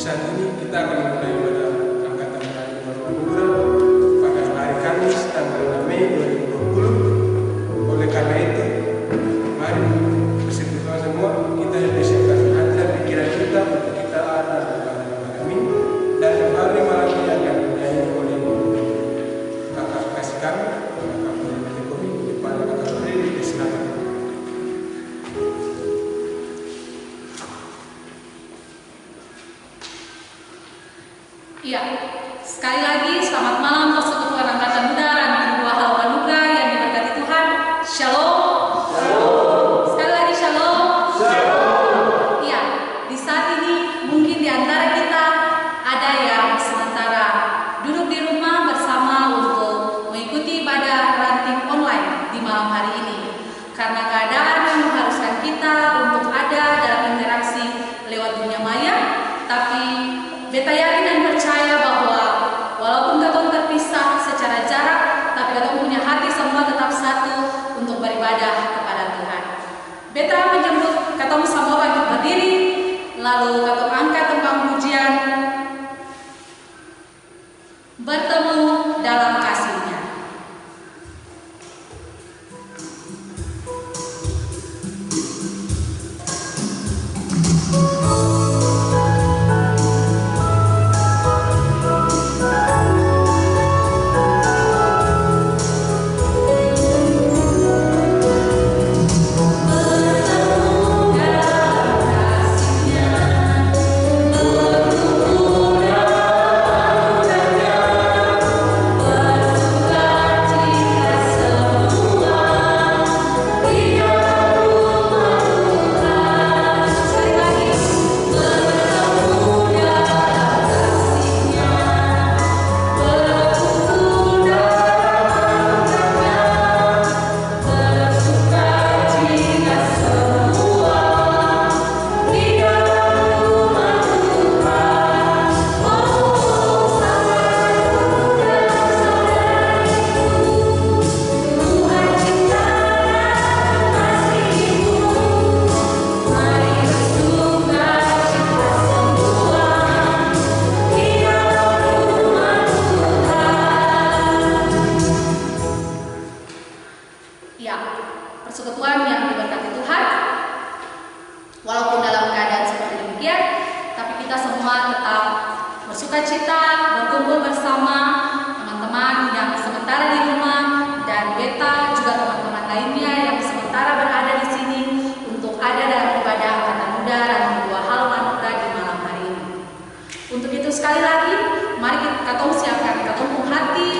saat ini kita akan mulai pada angkatan hari Manugra pada hari Kamis tanggal 6 Mei 2020. Oleh karena itu, mari bersama semua kita disiapkan hati dan pikiran kita untuk kita ada pada malam ini dan kembali malam ini akan dinyanyi oleh kakak kasih kami, kakak Putri Komi, kepada kakak Putri di selatan. Iya, sekali lagi selamat malam Persekutuan Angkatan Udara Negeri 2 Halau Manugra yang diberkati Tuhan. Shalom. Shalom. Sekali lagi shalom. Shalom. Iya, di saat ini mungkin di antara kita ada yang sementara duduk di rumah bersama untuk mengikuti ibadah ranting online di malam hari ini. Karena keadaan yang mengharuskan kita untuk ada dalam interaksi lewat dunia maya, tapi beta yakin dan percaya bahwa walaupun katong terpisah secara jarak, tapi katong punya hati semua tetap satu untuk beribadah kepada Tuhan. Beta menjemput katong semua untuk berdiri, lalu katong angkat tembang pujian, bertemu dalam kasih-Nya. Ya, persekutuan yang diberkati Tuhan, walaupun dalam keadaan seperti demikian, tapi kita semua tetap bersuka cita, berkumpul bersama teman-teman yang sementara di rumah, dan beta juga teman-teman lainnya yang sementara berada di sini untuk ada dalam ibadah Angkatan Udara Negeri 2 Halau Manugra di malam hari ini. Untuk itu sekali lagi, mari katong siapkan katong hati,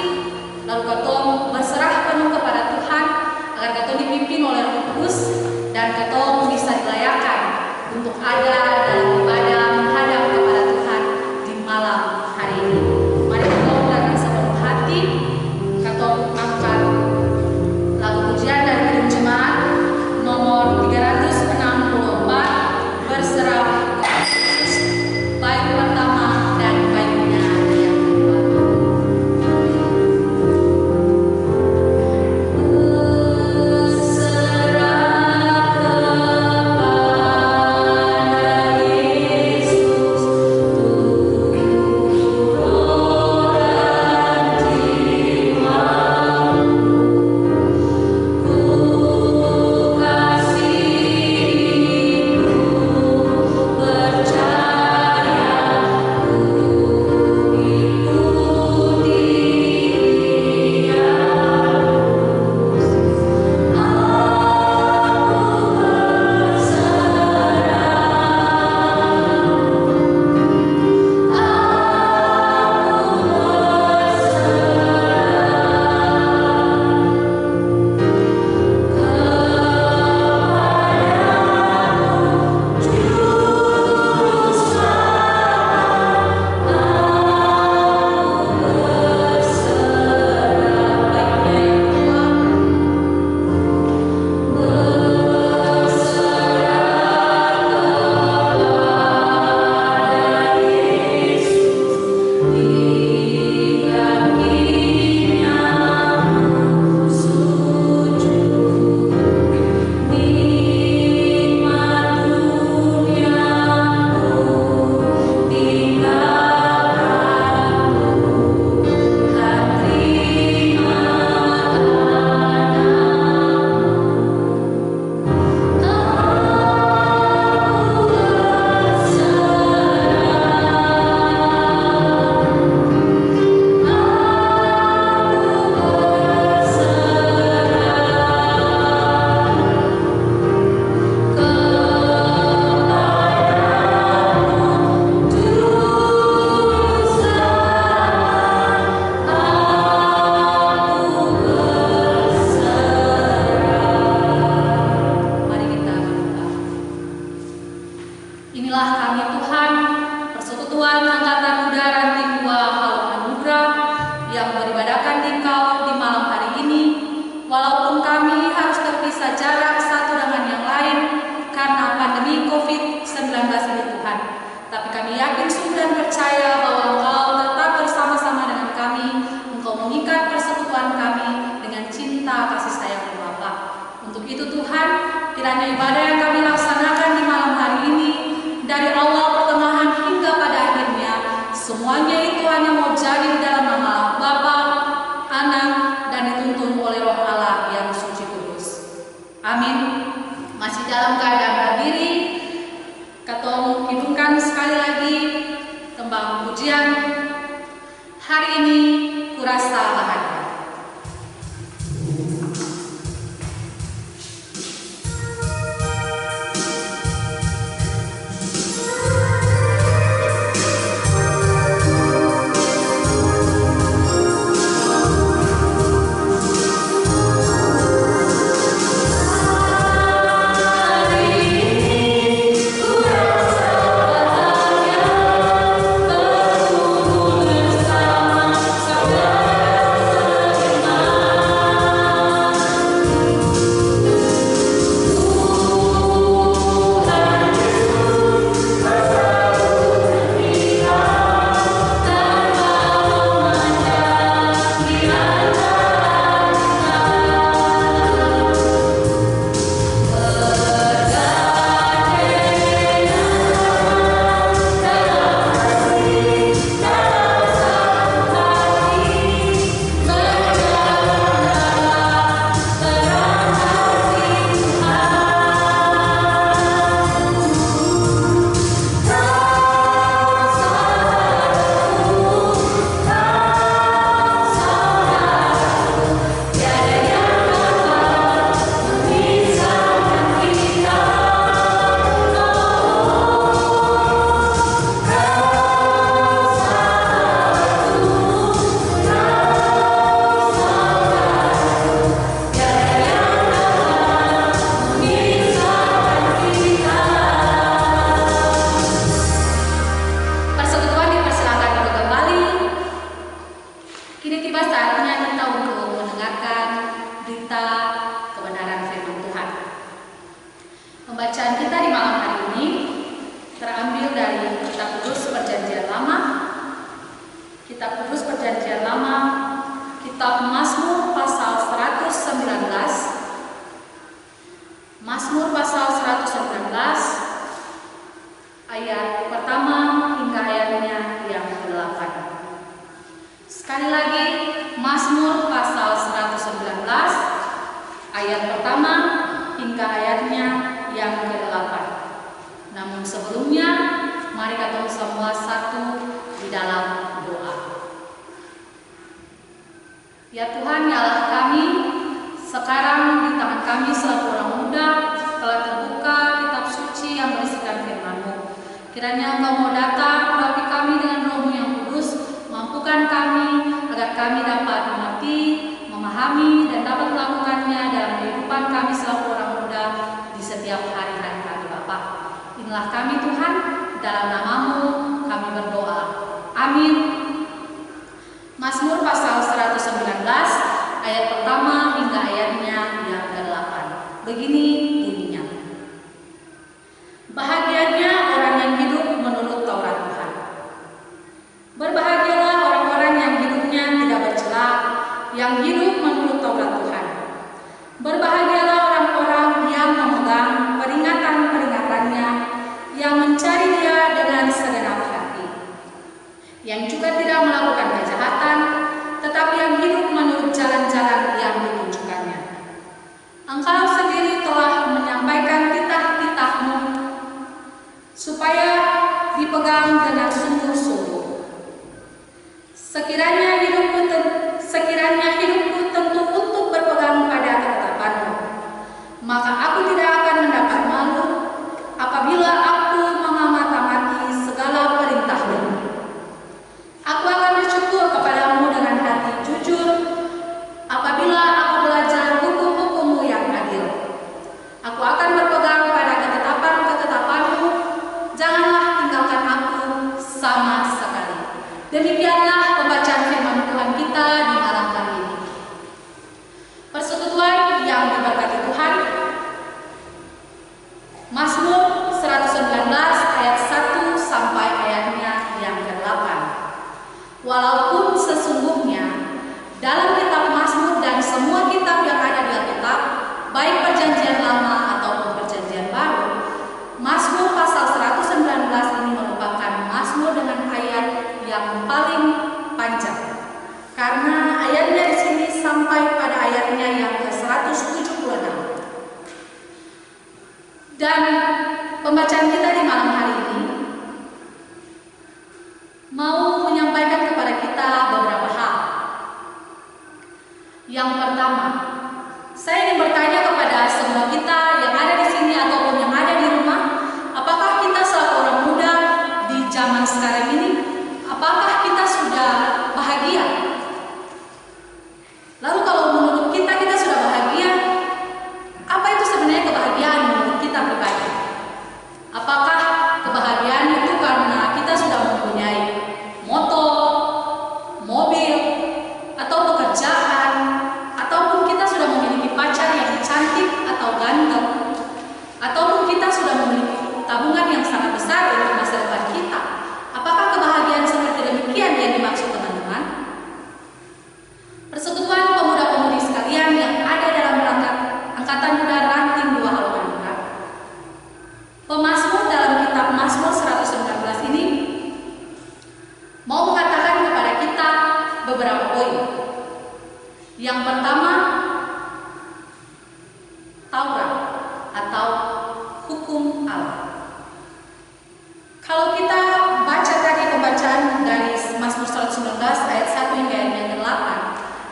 lalu katong berserah penuh kepada Tuhan, agar katong dipimpin oleh Roh Kudus dan katong bisa dilayakan untuk ada dalam ibadah menghadap kepada Tuhan di malam hari ini. Mari katong dengan sepenuh hati katong angkat lagu pujian dari Gedung Jemaat nomor 364, berserah kepada Yesus, bait pertama dan baitnya yang kedua. Berserah kepada Persekutuan Angkatan Udara Ranting 2 Halu Anugrah yang beribadahkan di Kau di malam hari ini, walaupun kami harus terpisah jarak satu dengan yang lain karena pandemi COVID-19 ini Tuhan, tapi kami yakin sungguh dan percaya bahwa Engkau tetap bersama-sama dengan kami. Engkau mengikat persekutuan kami dengan cinta kasih sayang Bapa. Untuk itu Tuhan, kiranya ibadah yang kami laksanakan di malam hari ini, dari awal pertengahan hingga pada akhirnya, semuanya itu hanya mau jadi di dalam nama Bapa, Anak, dan dituntun oleh Roh Allah yang suci kudus. Amin. Masih dalam keadaan berdiri, Katong hidupkan sekali lagi tembang pujian hari ini kurasa bahagia. Pembacaan kita di malam hari ini terambil dari Kitab Kudus Perjanjian Lama, Kitab Kudus Perjanjian Lama, Kitab Mazmur pasal 119, Mazmur pasal 119, ayat pertama hingga ayatnya yang ke-8. Sekali lagi, Mazmur pasal 119, ayat pertama hingga ayatnya yang ke-8. Namun sebelumnya, mari kita semua satu di dalam doa. Ya Tuhan, ya Allah kami, sekarang di tangan kami selaku orang muda telah terbuka kitab suci yang berisikan firman-Mu. Kiranya Engkau mau datang melalui kami dengan Roh-Mu yang kudus, mampukan kami agar kami dapat mengerti, memahami, dan dapat melakukannya dalam kehidupan kami selaku orang muda di setiap hari-hari kami Bapa. Inilah kami Tuhan, dalam nama-Mu kami berdoa. Amin. Mazmur pasal 119 ayat pertama hingga ayatnya yang ke-8. Begini bunyinya. Bahagianya orang yang hidup menurut Taurat Tuhan. Berbahagialah orang-orang yang hidupnya tidak bercela, yang hidup menurut Taurat Tuhan. Berbahagialah orang-orang yang memegang peringatan-peringatannya, yang mencari Dia dengan segenap hati, yang juga tidak melakukan kejahatan, tetapi yang hidup menurut jalan-jalan yang ditunjukkannya. Engkau sendiri telah menyampaikan titah-titah-Mu supaya dipegang dengan sungguh-sungguh. Sekiranya hidupku tentu untuk berpegang pada ketetapan-Mu, maka aku tidak akan mendapat malu apabila aku mengamati segala perintah-Mu. Aku akan bersyukur kepadamu dengan hati jujur apabila aku belajar hukum-hukum-Mu yang adil. Aku akan berpegang pada ketetapan-ketetapan-Mu, janganlah tinggalkan aku sama Demikianlah pembacaan firman Tuhan kita di malam hari ini. Persekutuan yang diberkati Tuhan, Mazmur 119 ayat 1 sampai ayatnya yang ke-8. Walaupun sesungguhnya dalam kitab Mazmur dan semua kitab yang ada di Alkitab, baik perjanjian lama ataupun perjanjian baru, Mazmur pasal 119 ini merupakan Mazmur dengan ayat yang paling panjang, karena ayatnya di sini sampai pada ayatnya yang ke-176. Dan pembacaan kita di malam hari ini mau menyampaikan kepada kita beberapa hal. Yang pertama, saya ingin bertanya kepada semua kita yang ada di sini ataupun yang ada di rumah, apakah kita selaku orang muda di zaman sekarang ini, apakah kita sudah bahagia? Lalu kalau menurut kita sudah bahagia, apa itu sebenarnya kebahagiaan menurut kita pribadi? Apakah kebahagiaan itu karena kita sudah mempunyai motor, mobil, atau pekerjaan, ataupun kita sudah memiliki pacar yang cantik atau ganteng, ataupun kita sudah memiliki tabungan yang sangat besar untuk masa depan kita? Apakah kebahagiaan seperti demikian yang dimaksud teman-teman? Persekutuan pemuda-pemudi sekalian yang ada dalam Angkatan Muda Ranting 2 Halumanura, pemazmur dalam kitab Mazmur 119 ini mau mengatakan kepada kita beberapa poin. Yang pertama, Taurat atau hukum Allah. Kalau kita baca tadi pembacaan dari Mazmur 119 ayat 1 hingga ayat yang ke-8,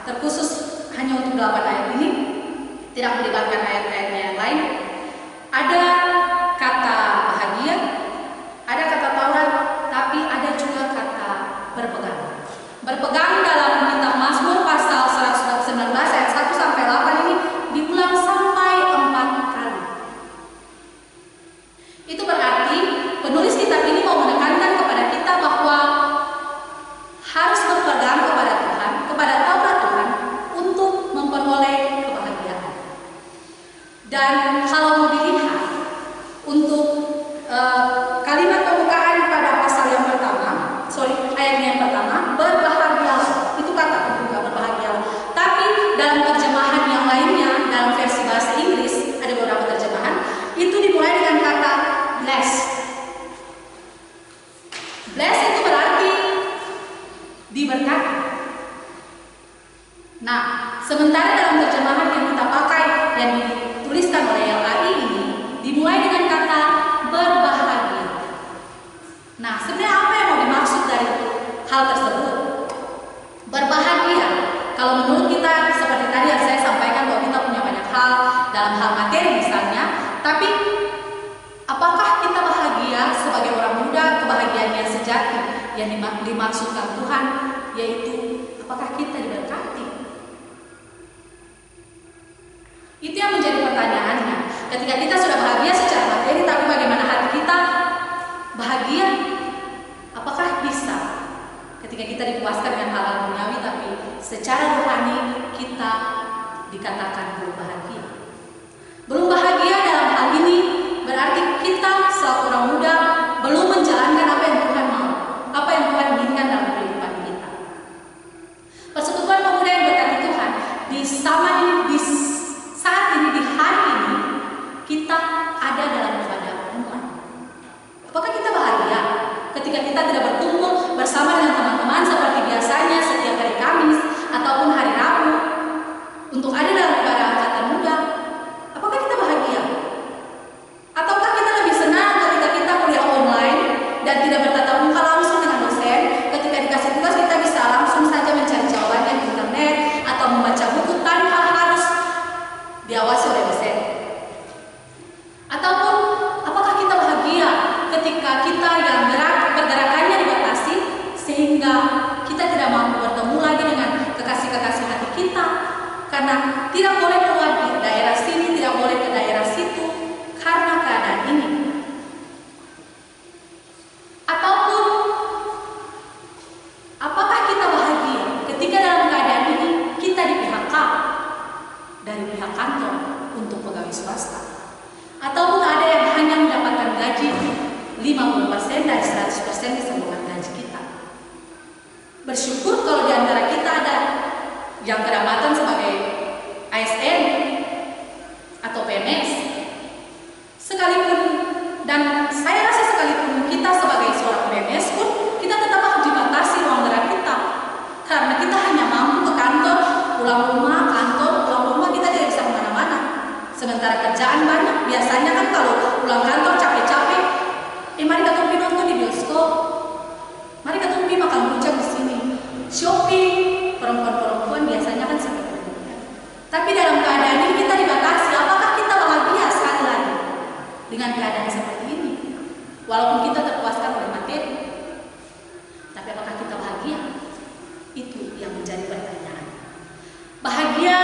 terkhusus hanya untuk 8 ayat ini, tidak melibatkan ayat-ayatnya yang lain, ada kata bahagia, ada kata Taurat, tapi ada juga kata berpegang. Berpegang dalam kitab Mazmur pasal 119 ayat 1 sampai 8 ini diulang sampai 4 kali. Itu berarti penulis kitab ini mau menekankan kepada kita bahwa harus berpegang kepada Tuhan, kepada Taurat Tuhan untuk memperoleh kebahagiaan. Dan kalau mau dilihat untuk kalimat pembukaan pada pasal yang pertama, ayat yang pertama, berbahagialah, itu kata pembuka, berbahagialah. Tapi dalam terjemahan yang lainnya, dalam versi bahasa Inggris, ada beberapa terjemahan, itu dimulai dengan kata bless. Bless itu berarti diberkati. Nah, sementara dalam terjemahan yang kita pakai, yang dituliskan oleh LAI ini, dimulai dengan kata berbahagia. Nah, sebenarnya apa yang mau dimaksud dari hal tersebut? Berbahagia, kalau menurut kita, seperti tadi yang saya sampaikan bahwa kita punya banyak hal dalam hal materi misalnya, tapi apakah kita bahagia sebagai orang muda, kebahagiaan yang sejati yang dimaksudkan Tuhan, yaitu apakah kita diberkati? Itu yang menjadi pertanyaannya. Ketika kita sudah bahagia secara materi, tapi bagaimana hati kita bahagia? Apakah bisa ketika kita dipuaskan dengan hal-hal duniawi, tapi secara rohani kita dikatakan belum bahagia? Belum bahagia dalam hal ini berarti kita selaku orang muda belum menjalankan apa yang Tuhan mau, apa yang Tuhan inginkan dalam kehidupan kita. Persekutuan pemuda yang berkati Tuhan, di saat ini, di hari ini, kita ada dalam ibadah online. Apakah kita bahagia ketika kita tidak berkumpul bersama dengan teman-teman seperti biasanya setiap hari Kamis ataupun hari Rabu untuk ada dalam ibadah angkatan muda? Apakah kita bahagia? Ataukah kita lebih senang ketika kita kuliah online dan tidak bertatap muka langsung dengan dosen? Ketika dikasih tugas kita bisa langsung saja mencari jawabannya di internet atau membaca buku tanpa harus diawasi oleh dosen? Ataupun apakah kita bahagia ketika kita yang pergerakannya dibatasi sehingga kita tidak mampu bertemu lagi dengan kekasih-kekasih hati kita karena tidak boleh keluar di daerah sini, tidak boleh ke daerah situ karena keadaan ini? Ataupun pegawai swasta. Ataupun ada yang hanya mendapatkan gaji 50% dari 100% keseluruhan gaji kita. Bersyukur kalau di antara kita ada yang kedapatan sebagai ASN atau PNS. Sekalipun, dan saya rasa sekalipun kita sebagai seorang PNS pun, kita tetap harus dibatasi ruang gerak kita. Karena kita hanya mampu ke kantor, pulang rumah, kantor, pulang rumah, kita tidak bisa kemana-mana. Sementara kerjaan banyak, biasanya kan kalau pulang kantor capek-capek, mari kita tumpi nonton di bioskop, mari kita tumpi makan rujak di sini, shopping, perempuan-perempuan biasanya kan seperti itu. Tapi dalam keadaan ini kita dibatasi, apakah kita bahagia sekali lagi dengan keadaan seperti ini? Walaupun kita terpuaskan oleh materi, tapi apakah kita bahagia? Itu yang menjadi pertanyaan. Bahagia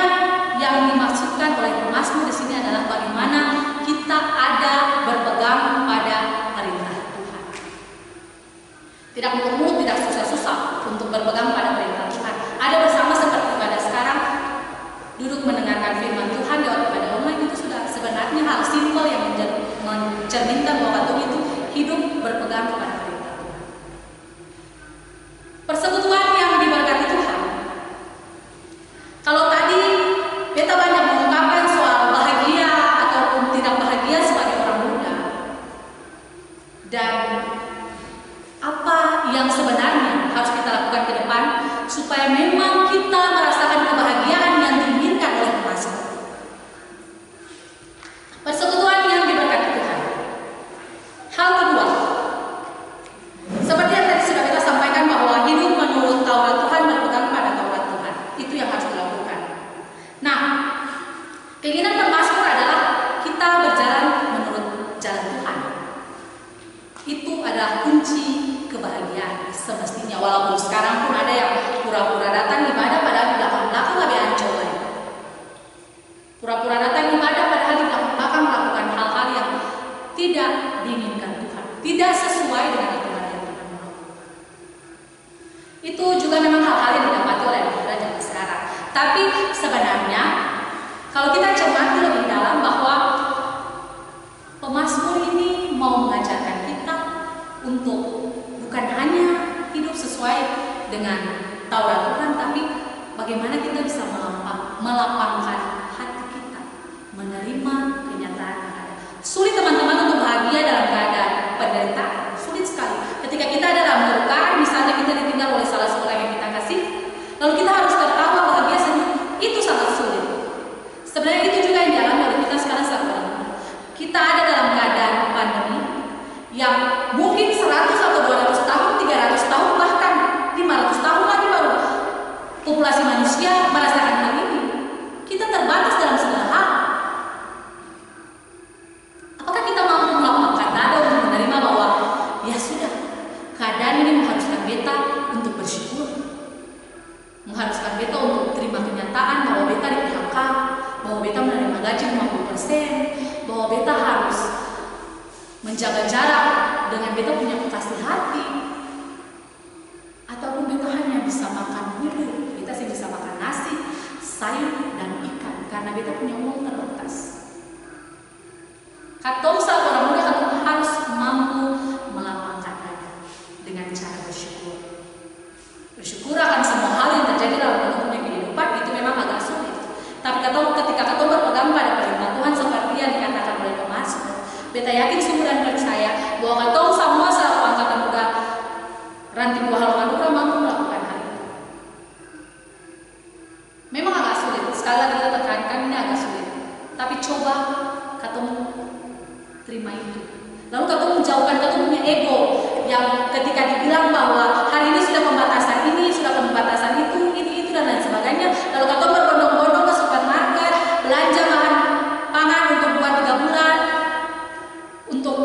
yang dimaksudkan oleh pemazmur di sini adalah bagaimana kita ada berpegang pada perintah Tuhan. Tidak muluk-muluk, tidak susah-susah untuk berpegang pada perintah Tuhan. Ada bersama seperti pada sekarang, duduk mendengarkan firman Tuhan lewat ibadah online, itu sudah sebenarnya hal simpel yang mencerminkan bahwa Tuhan itu hidup berpegang kepada perintah Tuhan. Persekutuan yang diberkati Tuhan. Kalau tadi beta banyak mengungkapkan soal bahagia ataupun tidak bahagia sebagai orang muda, dan apa yang sebenarnya harus kita lakukan ke depan supaya memang kita merasakan kebahagiaan yang diinginkan oleh pemazmur. Persekutuan yang diberkati Tuhan. Hal kedua, seperti yang tadi sudah kita sampaikan bahwa hidup menurut Taurat Tuhan, berpegang pada Taurat Tuhan, itu yang harus dilakukan. Nah, keinginan pemazmur adalah kita berjalan menurut jalan Tuhan. Itu adalah kunci kebahagiaan semestinya. Walaupun sekarang pun ada yang pura-pura datang ibadah padahal di belakang-belakang lebih ancol lagi. Pura-pura datang ibadah padahal di belakang-belakang melakukan hal-hal yang tidak diinginkan Tuhan, tidak sesuai dengan aturan yang Tuhan mau. Itu juga memang hal-hal yang didapati oleh anak-anak zaman sekarang. Tapi sebenarnya kalau kita cermati lebih dalam bahwa pemazmur ini mau mengajarkan kita untuk bukan hanya hidup sesuai dengan Taurat Tuhan, tapi bagaimana kita bisa melapangkan hati kita, menerima kenyataan yang ada. Sulit teman-teman untuk bahagia dalam keadaan penderitaan, sulit sekali. Ketika kita ada dalam kedukaan, misalnya kita ditinggal oleh salah seorang yang kita kasih, lalu kita harus tertawa bahagia sendiri, itu sangat sulit. Sebenarnya itu juga yang dialami oleh kita sekarang saat ini. Kita ada dalam keadaan pandemi yang mungkin 100 atau 200 tahun, 300 tahun, bahkan 500 tahun lagi baru populasi manusia merasakan hal ini. Kita terbatas dalam segala hal. Apakah kita mampu melapangkan dada untuk menerima bahwa ya sudah, keadaan ini mengharuskan beta untuk bersyukur, mengharuskan beta untuk terima kenyataan bahwa beta di PHK, bahwa beta menerima gaji 50%, bahwa beta harus menjaga jarak dengan beta punya kasih hati, ataupun beta hanya bisa makan bubur, beta sih bisa makan nasi, sayur dan ikan karena beta punya uang terbatas. Katong saat orang muda katong harus mampu melapangkan dada dengan cara bersyukur. Bersyukur akan semua hal yang terjadi dalam kehidupan itu memang agak sulit. Tapi ketika katong berpegang pada perintah Tuhan seperti yang dikatakan oleh pemazmur, beta yakin sungguh dan percaya bahwa katong semua selaku angkatan muda ranting buah haluan Luka mampu melakukan hal itu. Memang agak sulit, sekali lagi kita tekankan ini agak sulit. Tapi coba katong terima itu. Lalu katong menjauhkan katong punya ego yang ketika dibilang bahwa hari ini sudah pembatasan ini, sudah pembatasan itu dan lain sebagainya. Lalu katong berbondong-bondong ke supermarket, belanja bahan pangan untuk buat 3 bulan, untuk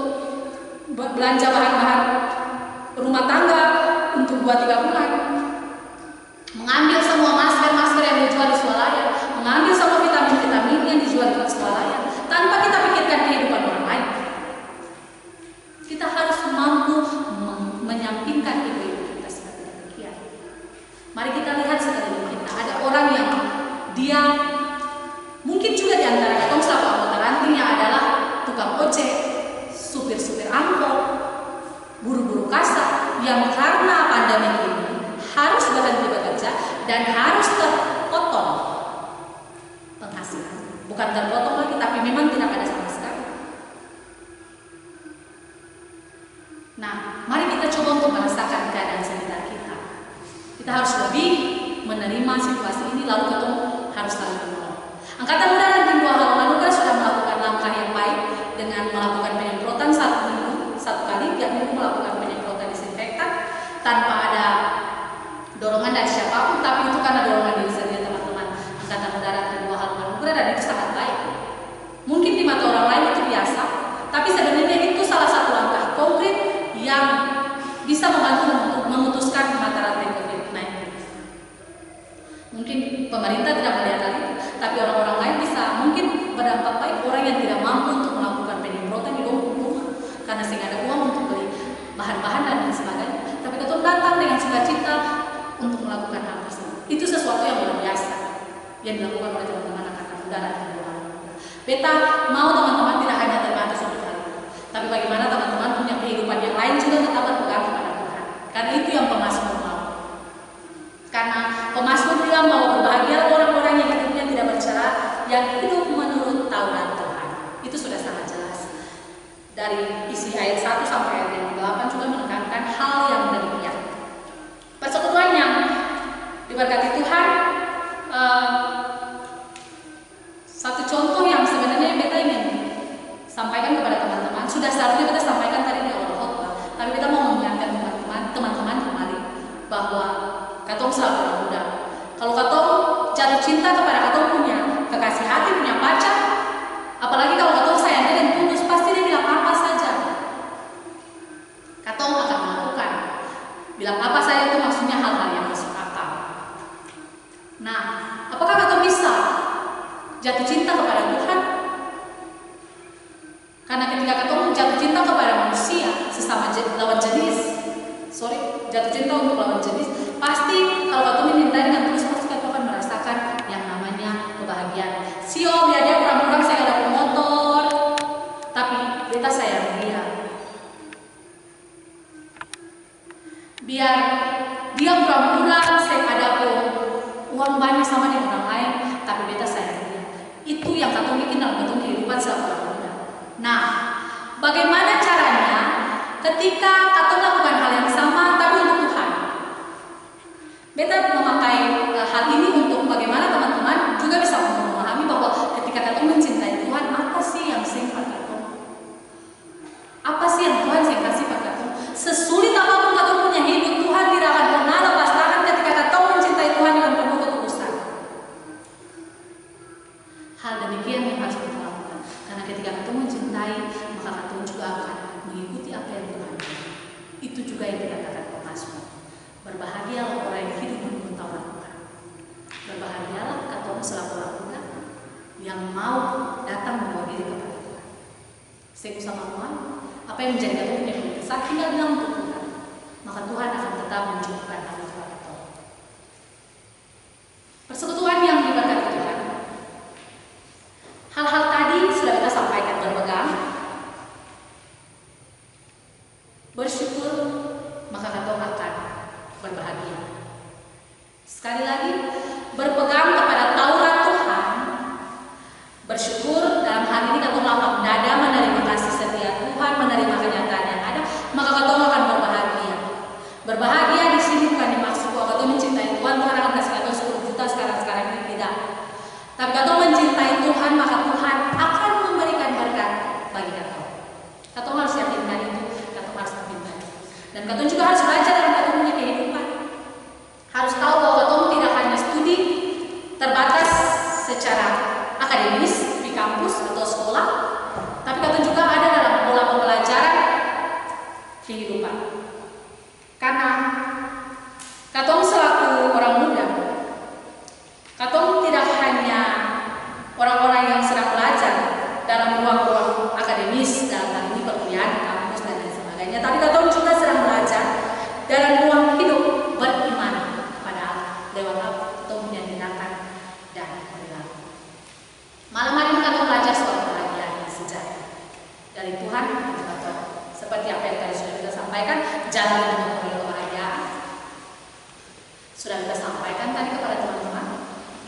belanja bahan-bahan rumah tangga untuk buat 3 bulan, mengambil semua masker yang dijual di swalayan, mengambil semua vitamin-vitamin yang dijual di swalayan, tanpa kita pikirkan kehidupan orang lain. Kita harus mampu menyampingkan ego kita seperti demikian. Mari kita lihat sekeliling kita, ada orang yang dia mungkin juga di antara katong selaku anggota ojek, supir-supir angkot, buru-buru kasar yang karena pandemi ini harus berhenti bekerja dan harus terpotong penghasilan. Bukan terpotong lagi, tapi memang tidak ada sama sekali. Nah, mari kita coba untuk merasakan keadaan sekitar kita. Kita harus lebih menerima situasi ini, lalu kita harus saling menolong. Angkatan Udara Tim 2 Haluan Anugerah sudah melakukan langkah yang baik dengan melakukan penyemprotan 1 minggu, 1 kali, tiap minggu melakukan penyemprotan disinfektan tanpa ada dorongan dari siapapun, tapi itu karena dorongan diri sendiri teman-teman Angkatan Udara Tim 2 Haluan Anugerah, dan itu sangat baik. Mungkin di mata orang lain itu biasa, tapi sebenarnya itu salah satu langkah konkret yang bisa membantu untuk memutuskan mata rantai COVID-19. Mungkin pemerintah tidak melihat hal itu, tapi orang-orang lain bisa mungkin berdampak baik. Orang yang tidak mampu untuk melakukan penyemprotan di rumah karena sehingga ada uang untuk beli bahan-bahan dan lain sebagainya, tapi kita datang dengan sukacita untuk melakukan hal tersebut. Itu sesuatu yang luar biasa yang dilakukan oleh teman-teman Angkatan Udara. Beta mau teman-teman tidak hanya terbatas untuk hal itu, tapi bagaimana teman-teman punya kehidupan yang lain juga tetap berpegang kepada Tuhan. Karena itu yang pemazmur mau. Karena pemazmur bilang bahwa berbahagia orang-orang yang hidupnya tidak bercela, yang hidup menurut Taurat Tuhan. Itu sudah sangat jelas. Dari isi ayat 1 sampai ayat yang 8 juga menekankan hal yang demikian. Persekutuan yang diberkati Tuhan, satu contoh yang sebenarnya beta ingin sampaikan kepada teman-teman, sudah seharusnya kita sampaikan tadi di awal khotbah, tapi kita mau mengingatkan teman-teman kembali bahwa katong selalu muda. Kalau katong jatuh cinta kepada katong punya kekasih hati, punya pacar, apalagi kalau katong sayangnya dan tulus, pasti dia bilang apa saja. Katong akan melakukan. Bilang apa saja itu maksudnya hal-hal yang masuk akal. Nah, apakah katong bisa jatuh cinta kepada Tuhan? Karena ketika katong jatuh cinta kepada manusia, sesama lawan jenis, jatuh cinta untuk lawan jenis, pasti kalau katong meminta dengan tulus, pasti katong akan merasakan yang namanya kebahagiaan. Sio, biar dia kurang-kurang saya ada motor, tapi beta sayang dia. Biar dia kurang-kurang saya ada uang banyak sama dengan orang lain, tapi beta sayang dia. Itu yang katong bikin dalam katong kehidupan selama muda. Nah, bagaimana caranya ketika katong lakukan hal yang sama tapi untuk Tuhan? Beta memakai hal ini untuk bagaimana teman-teman juga bisa memahami bahwa ketika katong mencintai Tuhan, apa sih yang sifat katong? Apa sih yang Tuhan sifat katong? Sesulit apapun katong punya hidup, Tuhan tidak akan pernah lepas tangan ketika katong mencintai Tuhan dengan penuh ketulusan. Hal demikian yang harus kita lakukan. Karena ketika katong mencintai, maka katong juga akan mengikuti apa yang Tuhan. Itu juga yang dikatakan pemazmur. Berbahagialah orang yang hidup menurut Taurat Tuhan. Berbahagialah katong selaku orang muda yang mau datang membawa diri kepada Tuhan. Saya sama Tuhan, apa yang menjadi katong punya kelukesan, tinggal bilang untuk Tuhan. Maka Tuhan akan tetap mencukupkan hal itu kepada katong. Persekutuan yang diberkati Tuhan. Hal-hal tadi sudah kita sampaikan, berpegang, bersyukur, maka katong akan berbahagia. Sekali lagi, berpegang kepada Taurat Tuhan, bersyukur, dalam hal ini katong lapang dada menerima kasih setia Tuhan, menerima kenyataan yang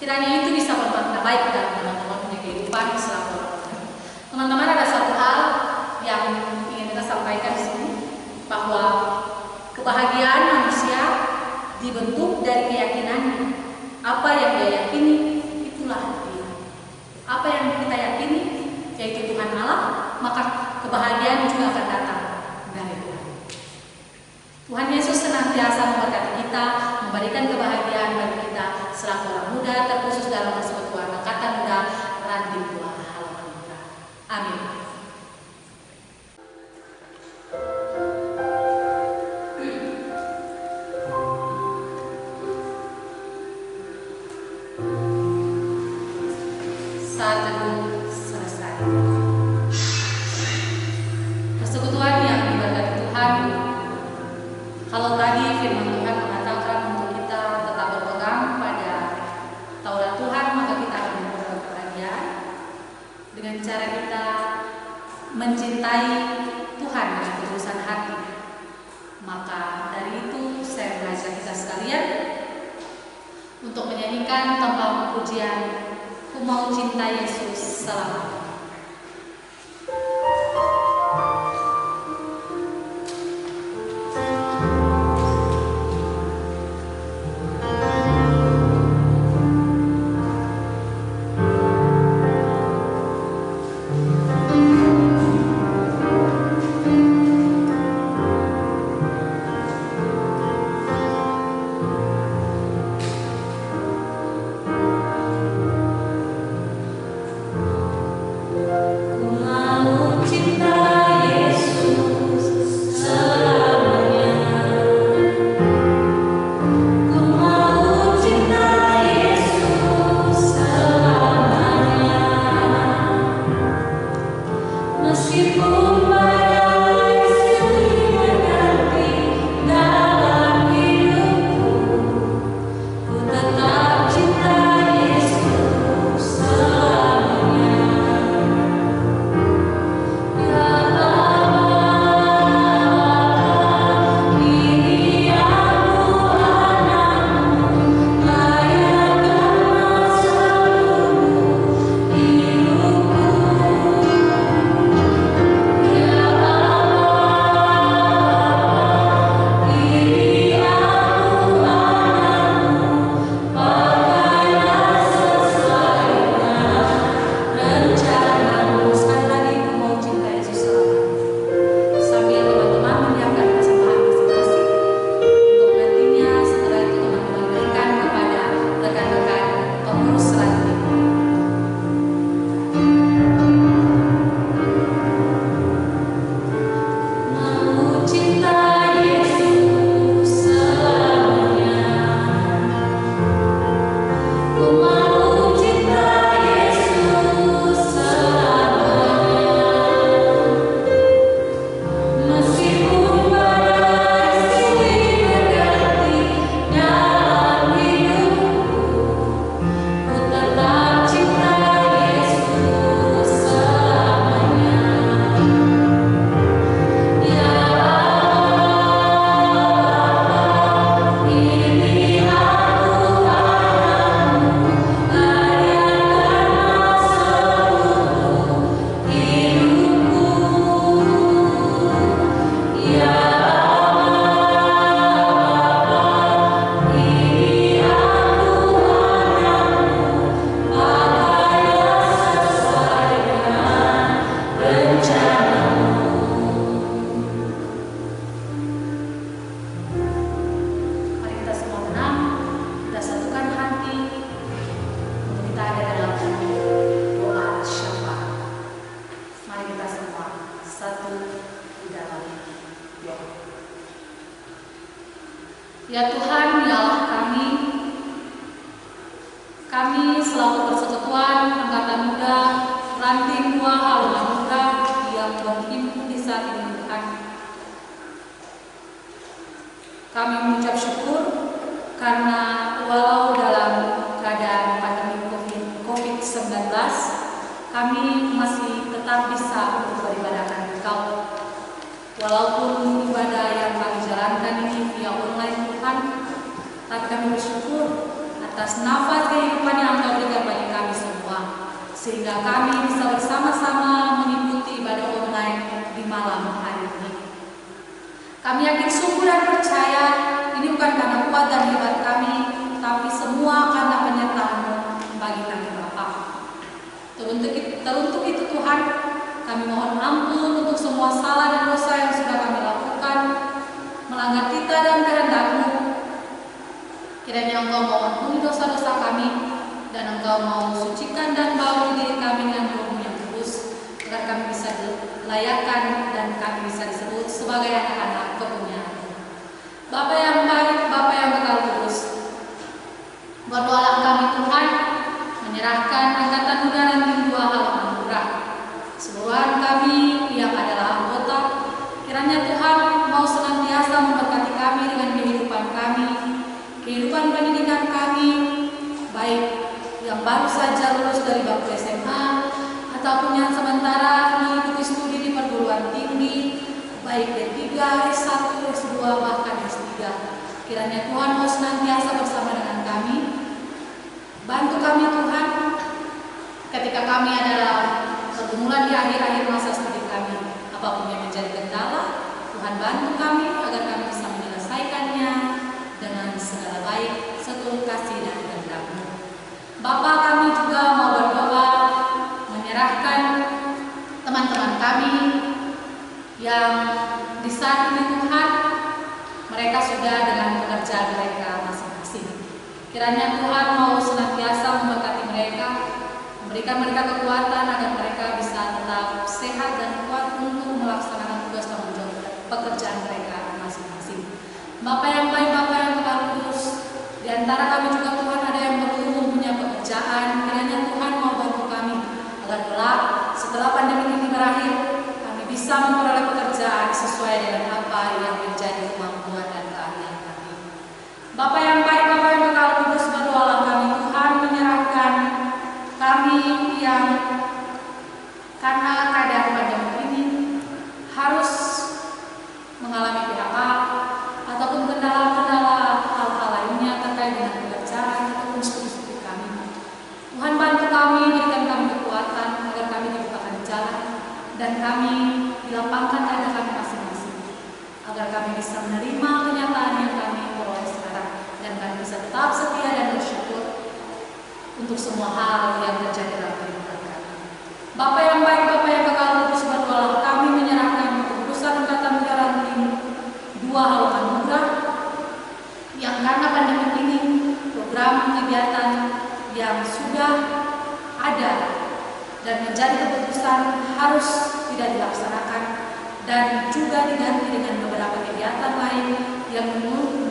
Kiranya itu bisa bermakna baik dalam teman-teman punya kehidupan selaku orang tua. Teman-teman, ada satu hal yang ingin kita sampaikan di sini, bahwa kebahagiaan manusia dibentuk dari keyakinannya. Apa yang dia yakini, itulah dia. Apa yang kita yakini, yaitu Tuhan Allah, maka kebahagiaan juga akan datang dari Tuhan. Tuhan Yesus senantiasa memberkati kita, memberikan kebahagiaan bagi kita selaku orang muda, terkhusus dalam persekutuan angkatan muda Ranting Buah Haleluya. Amin. Saat teduh selesai. Persekutuan yang diberkati Tuhan. Kalau tadi firman Tuhan mengatakan untuk kita tetap berpegang pada Taurat Tuhan, maka kita akan memperoleh kebahagiaan dengan cara kita mencintai Tuhan dengan ketulusan hati. Maka dari itu saya mengajak kita sekalian untuk menyanyikan tembang pujian Ku Mau Cinta Yesus Selamanya. Ya Tuhan, ya Allah kami selaku persekutuan angkatan muda Ranting Buah Haleluya yang berhimpun di saat ini Tuhan. Kami mengucap syukur karena walau dalam keadaan pandemi COVID-19, kami masih tetap bisa untuk beribadahkan Engkau. Walaupun ibadah yang kami jalankan ini via online Tuhan, tapi kami bersyukur atas nafas kehidupan yang Engkau berikan bagi kami semua, sehingga kami bisa bersama-sama mengikuti ibadah online di malam hari ini. Kami yakin sungguh dan percaya ini bukan karena kuat dan hebat kami, tapi semua karena penyertaan-Mu bagi kami Bapa. Teruntuk itu Tuhan, kami mohon ampun untuk semua salah dan dosa yang sudah kami lakukan, melanggar titah dan kehendak-Mu. Kiranya Engkau mau ampuni dosa-dosa kami, dan Engkau mau sucikan dan bauri diri kami dengan Roh-Mu yang kudus, agar kami bisa dilayakkan dan kami bisa disebut sebagai anak-anak kepunyaan-Mu. Bapa yang baik, Bapa yang kekal kudus, berdoalah kami Tuhan, menyerahkan angkatan muda dan tim 2 halaman anugerah, seluruhan kami yang adalah anggota. Kiranya Tuhan mau senantiasa memberkati kami dengan kehidupan kami, kehidupan pendidikan kami, baik yang baru saja lulus dari bangku SMA ataupun yang sementara mengikuti studi di perguruan tinggi, baik D3, S1, S2, bahkan S3. Kiranya Tuhan mau senantiasa bersama dengan kami. Bantu kami Tuhan ketika kami adalah pergumulan di akhir-akhir masa studi kami. Apapun yang menjadi kendala, Tuhan bantu kami agar kami bisa menyelesaikannya dengan segala baik, seturut kasih dan kehendak-Mu. Bapa, kami juga mau berdoa menyerahkan teman-teman kami yang di saat ini Tuhan, mereka sudah dengan pekerjaan mereka masing-masing. Kiranya Tuhan mau senantiasa memberkati mereka, memberikan mereka kekuatan agar mereka bisa tetap sehat dan kuat untuk melaksanakan tugas tanggung jawab pekerjaan mereka masing-masing. Bapa yang baik, Bapa yang kekal kudus, di antara kami juga Tuhan ada yang belum mempunyai pekerjaan. Kiranya Tuhan mau bantu kami agar kelak setelah pandemi ini berakhir, kami bisa memperoleh pekerjaan sesuai dengan apa yang menjadi kemampuan dan keahlian kami. Bapa yang baik, Bapa yang kekal kudus, berdoalah kami Tuhan, menyerahkan kami yang karena keadaan pandemi ini harus mengalami PHK ataupun kendala-kendala hal-hal lainnya terkait dengan pekerjaan ataupun studi kami. Tuhan bantu kami, berikan kami kekuatan agar kami dibukakan jalan dan kami dilapangkan dada kami masing-masing, agar kami bisa menerima kenyataan yang kami peroleh sekarang dan kami bisa tetap setia dan bersyukur untuk semua hal yang terjadi dalam kehidupan kami. Bapa yang baik, Bapa yang kekal kudus, berdoalah kami menyerahkan keputusan angkatan muda ranting 2 halaman anugerah yang karena pandemi ini program kegiatan yang sudah ada dan menjadi keputusan harus tidak dilaksanakan dan juga diganti dengan beberapa kegiatan lain yang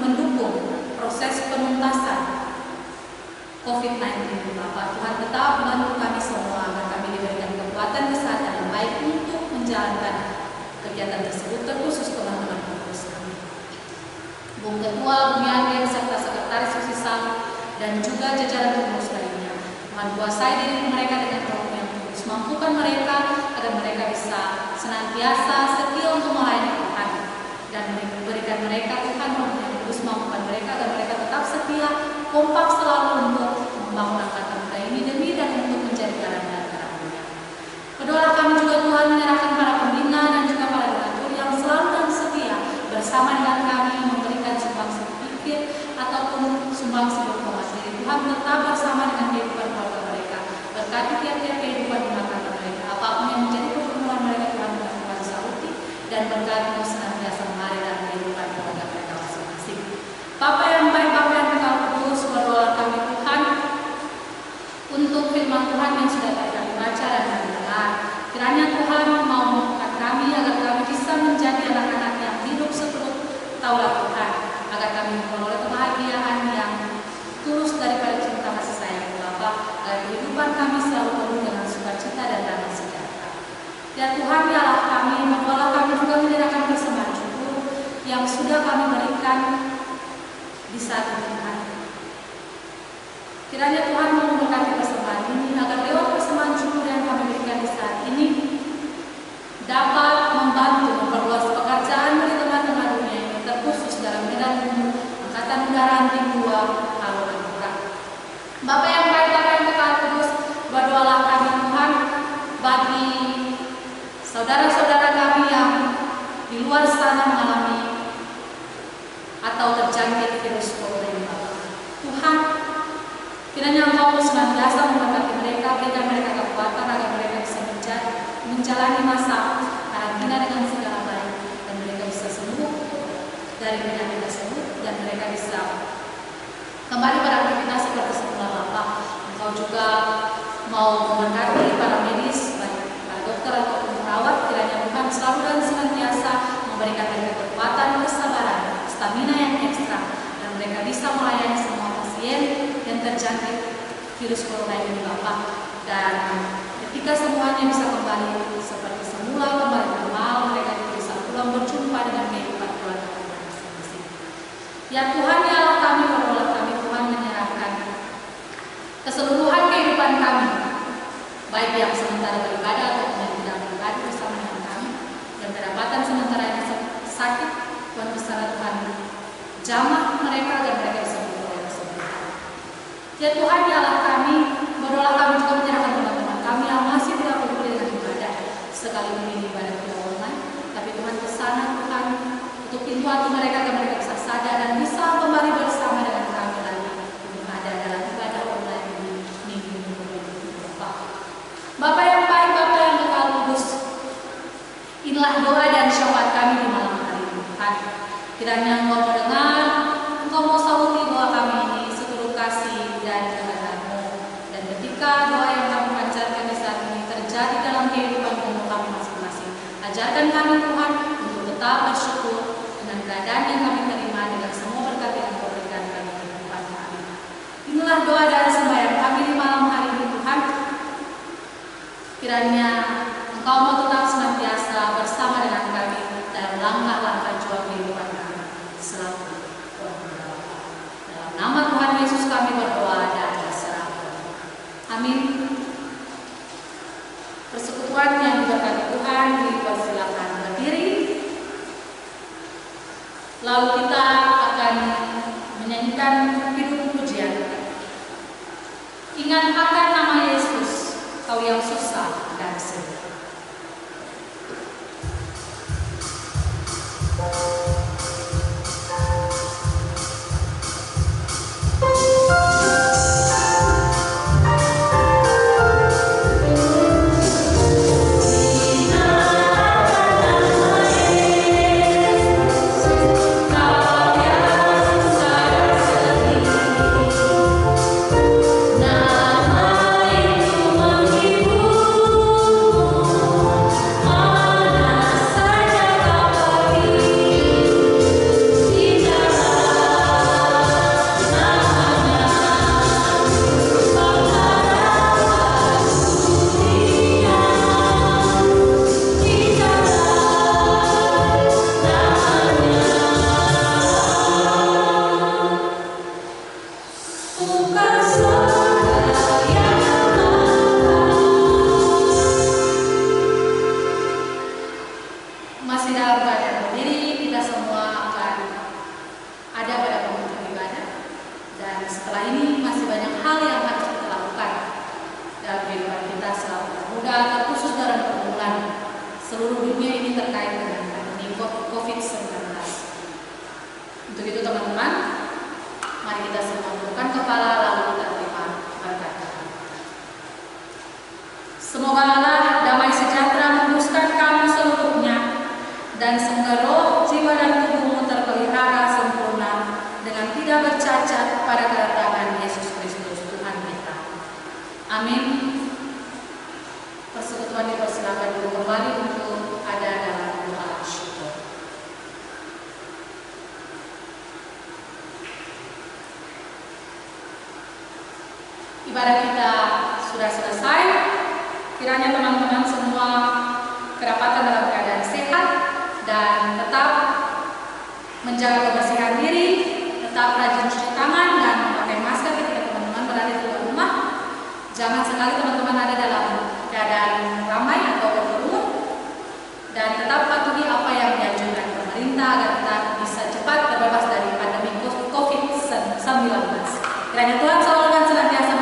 mendukung proses penuntasan COVID-19. Bapak Tuhan tetap bantu kami semua agar kami diberikan kekuatan kesehatan yang baik untuk menjalankan kegiatan tersebut, terkhusus teman-teman pengurus kami, Bung Ketua, Bung Yangin, serta Sekretaris Susisal dan juga jajaran pengurus lainnya. Tuhan kuasai diri mereka dengan Roh yang kudus, mampukan mereka agar mereka bisa senantiasa setia untuk melayani Tuhan dan berikan mereka Tuhan Roh yang kudus, mampukan mereka agar mereka tetap setia, kompak selalu untuk membangun angkatan muda ini demi dan untuk menjadi garam dan terang. Berdoalah kami juga Tuhan, menyerahkan para pembina dan juga para donatur yang selalu dan setia bersama dengan kami memberikan sumbangsi pikir ataupun sumbangsi berupa materi. Tuhan tetap bersama dengan kehidupan keluarga mereka, berkati tiap-tiap kehidupan rumah tangga mereka, apapun yang menjadi pergumulan mereka Tuhan saluti dan berkati senantiasa mengalir dalam kehidupan keluarga mereka masing-masing. Bapa yang baik, Bapa yang kekal kudus, berdoa kami Tuhan untuk firman Tuhan yang sudah kami baca dan kami dengar. Kiranya Tuhan mau membuka kami agar kami bisa menjadi anak-anak yang hidup seturut Taurat Tuhan, agar kami memperoleh kebahagiaan yang tulus daripada cinta kasih sayang Bapa, agar kehidupan kami selalu penuh dengan sukacita dan damai sejahtera. Ya Tuhan, ya Allah kami, berdoa kami juga menyerahkan persembahan syukur yang sudah kami berikan di saat ini Tuhan. Kiranya Tuhan memberkati persembahan ini agar lewat persembahan syukur yang kami berikan di saat ini dapat membantu memperluas pekerjaan bagi teman-teman dunia ini, terkhusus dalam medan angkatan muda ranting 2 halaman anugerah. Bapa yang baik, Bapa yang kekal kudus, berdoalah kami Tuhan bagi saudara-saudara kami yang di luar sana mengalami atau terjangkit virus corona ini, Bapak. Tuhan, kiranya Engkau senantiasa memberkati mereka, berikan mereka kekuatan agar mereka bisa menjalani masa karantina dengan segala baik, dan mereka bisa sembuh dari penyakit tersebut, dan mereka bisa kembali beraktivitas seperti semula, Bapak. Engkau juga mau memberkati para medis, baik para dokter ataupun perawat, kiranya Tuhan selalu dan senantiasa memberikan mereka kekuatan, kesabaran, stamina yang ekstra, dan mereka bisa melayani semua pasien yang terjangkit virus corona ini, Bapak. Dan ketika semuanya bisa kembali seperti semula, kembali normal, mereka juga bisa pulang berjumpa dengan kehidupan keluarga mereka masing-masing. Ya Tuhan, ya Allah kami, berdoa kami Tuhan menyerahkan keseluruhan kehidupan kami, baik yang sementara beribadah ataupun yang tidak beribadah bersama dengan kami, dan kedapatan sementara yang sakit, Tuhan bersama Tuhan jamah mereka agar mereka bisa berdoa sebentar. Ya Tuhan, ya Allah kami, berdoa kami juga menyerahkan teman-teman kami yang masih tidak peduli dengan ibadah, sekalipun ini ibadah tidak online, tapi Tuhan kesana Tuhan untuk pintu hati mereka agar mereka bisa sadar dan bisa kembali bersama dengan kami lagi untuk ada dalam ibadah online ini minggu-minggu Bapak. Bapak yang baik, Bapak yang kekal kudus, inilah doa dan syafaat kami di malam hari ini Tuhan. Kiranya Engkau mendengar, Engkau mau saluti doa kami ini seturut kasih dan kehendak-Mu. Dan ketika doa yang kami panjatkan di saat ini terjadi dalam kehidupan kami masing-masing, ajarkan kami Tuhan untuk tetap bersyukur dengan keadaan yang kami terima, dengan semua berkat yang Engkau berikan bagi kehidupan kami. Inilah doa dan sembahyang kami di malam hari ini Tuhan. Kiranya Engkau mau tetap senantiasa bersama dengan kami dalam langkah-langkah juang kehidupan kami. Selalu dalam nama Tuhan Yesus kami berdoa dan berserah. Amin. Persekutuan yang diberkati Tuhan, dipersilakan berdiri. Lalu kita akan menyanyikan hidup pujian. Ingat akan nama Yesus, kau yang susah dan sedih. Masih dalam keadaan berdiri, kita semua akan ada pada penghujung ibadah, dan setelah ini masih banyak hal yang harus kita lakukan dalam kehidupan kita selama muda, terkhusus dalam pergumulan seluruh dunia ini terkait dengan pandemi COVID-19. Untuk itu teman-teman, mari kita semua tundukkan kepala lalu kita terima berkat Tuhan. Semoga Allah damai sejahtera meneruskan kamu seluruhnya, dan semoga roh, jiwa, dan tubuhmu terpelihara sempurna dengan tidak bercacat pada kedatangan Yesus Kristus Tuhan kita. Amin. Persekutuan dipersilakan dulu kembali untuk ada dalam doa syukur. Ibadah kita sudah selesai. Kiranya teman-teman semua kedapatan dalam keadaan sehat dan tetap menjaga kebersihan diri, tetap rajin cuci tangan dan memakai masker ketika teman-teman berada di luar rumah. Jangan sekali teman-teman ada dalam keadaan ramai atau berkerumun, dan tetap patuhi apa yang dianjurkan pemerintah agar kita bisa cepat terbebas dari pandemi COVID-19. Kiranya Tuhan selalu dan senantiasa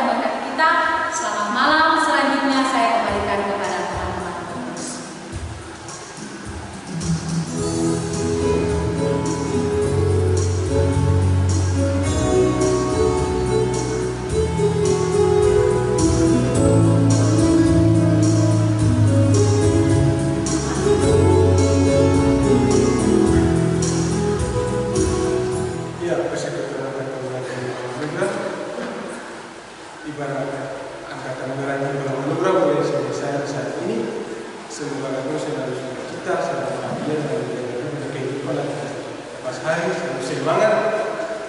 ibarat angkatan merah anugerah boleh selesai saat ini. Semoga Tuhan selalu support kita, selalu bahagia dan menjaga kehidupan kita. Pas hari selalu semangat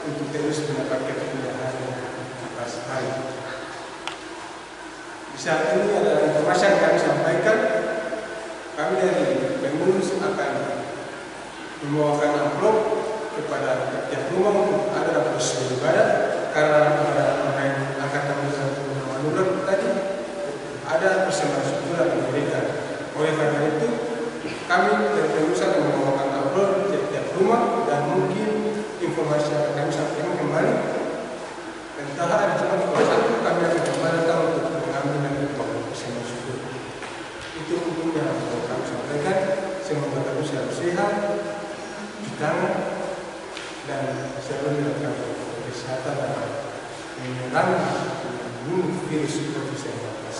untuk terus mendapatkan kemudahan pas hari. Di saat ini ada informasi yang kami sampaikan. Kami dari pengurus akan membawakan amplop kepada tiap rumah untuk ada proses ibadah, karena pada angkatan anugerah tadi ada persembahan syukur yang diberikan. Oleh karena itu kami dari pengurus akan membawakan amplop tiap rumah, dan mungkin informasi yang kami sampaikan kembali entah ada cuma di satu kami akan kembali untuk mengambil dan persembahan syukur. Itu umumnya yang kami sampaikan. Semoga kami selalu sehat, cuci tangan, dan selalu melakukan kesehatan dan menyerang virus COVID-19.